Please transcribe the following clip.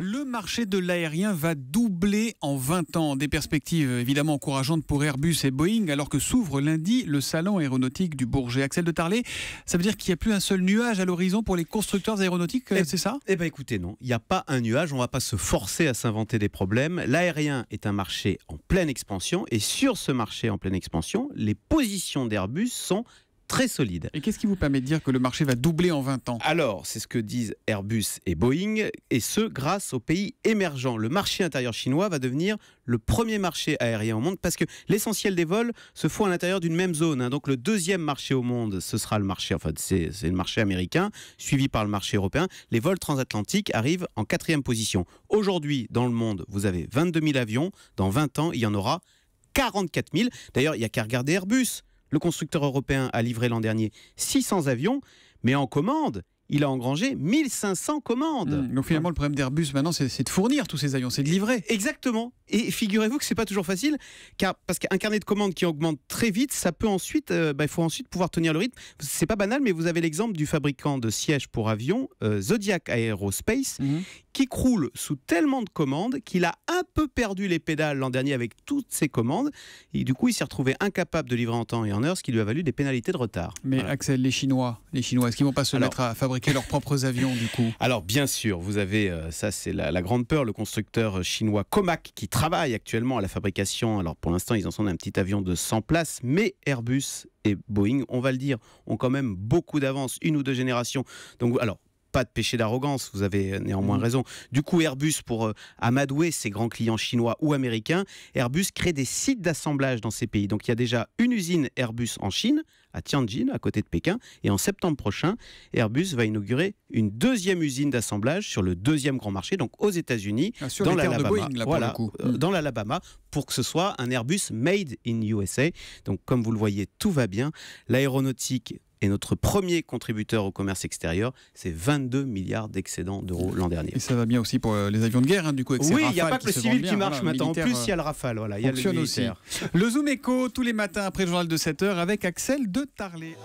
Le marché de l'aérien va doubler en 20 ans. Des perspectives évidemment encourageantes pour Airbus et Boeing, alors que s'ouvre lundi le salon aéronautique du Bourget. Axel de Tarlé, ça veut dire qu'il n'y a plus un seul nuage à l'horizon pour les constructeurs aéronautiques, c'est ça ? Eh bien écoutez, non, il n'y a pas un nuage, on ne va pas se forcer à s'inventer des problèmes. L'aérien est un marché en pleine expansion et sur ce marché en pleine expansion, les positions d'Airbus sont très solide. Et qu'est-ce qui vous permet de dire que le marché va doubler en 20 ans ? Alors, c'est ce que disent Airbus et Boeing, et ce, grâce aux pays émergents. Le marché intérieur chinois va devenir le premier marché aérien au monde, parce que l'essentiel des vols se font à l'intérieur d'une même zone. Donc le deuxième marché au monde, ce sera le marché, c'est le marché américain, suivi par le marché européen. Les vols transatlantiques arrivent en 4e position. Aujourd'hui, dans le monde, vous avez 22 000 avions. Dans 20 ans, il y en aura 44 000. D'ailleurs, il n'y a qu'à regarder Airbus. Le constructeur européen a livré l'an dernier 600 avions, mais en commande, il a engrangé 1500 commandes. Donc finalement, le problème d'Airbus maintenant, c'est de fournir tous ces avions, c'est de livrer. Exactement. Et figurez-vous que c'est pas toujours facile, parce qu'un carnet de commandes qui augmente très vite, ça peut ensuite, il faut ensuite pouvoir tenir le rythme. C'est pas banal, mais vous avez l'exemple du fabricant de sièges pour avions, Zodiac Aerospace, qui croule sous tellement de commandes qu'il a un peu perdu les pédales l'an dernier avec toutes ces commandes. Et du coup, il s'est retrouvé incapable de livrer en temps et en heure, ce qui lui a valu des pénalités de retard. Mais voilà. Axel, les Chinois, est-ce qu'ils vont pas se mettre à fabriquer leurs propres avions du coup ? Alors bien sûr, vous avez, ça c'est la grande peur, le constructeur chinois Comac qui travaille actuellement à la fabrication. Alors pour l'instant, ils en sont d'un petit avion de 100 places, mais Airbus et Boeing, on va le dire, ont quand même beaucoup d'avance, 1 ou 2 générations. Donc alors, pas de péché d'arrogance, vous avez néanmoins raison. Du coup, Airbus, pour amadouer ses grands clients chinois ou américains, Airbus crée des sites d'assemblage dans ces pays. Donc il y a déjà une usine Airbus en Chine, à Tianjin, à côté de Pékin. Et en septembre prochain, Airbus va inaugurer une 2e usine d'assemblage sur le 2e grand marché, donc aux États-Unis, dans l'Alabama. Dans l'Alabama, pour que ce soit un Airbus made in USA. Donc comme vous le voyez, tout va bien. L'aéronautique est notre premier contributeur au commerce extérieur, c'est 22 milliards d'excédents d'euros l'an dernier. Et ça va bien aussi pour les avions de guerre, du coup, avec ces oui, il n'y a Rafale pas que le civil qui marche maintenant. En plus, il y a le Rafale. Voilà, il y a le militaire. Le Zoom Echo, tous les matins après le journal de 7h avec Axel de Tarlé.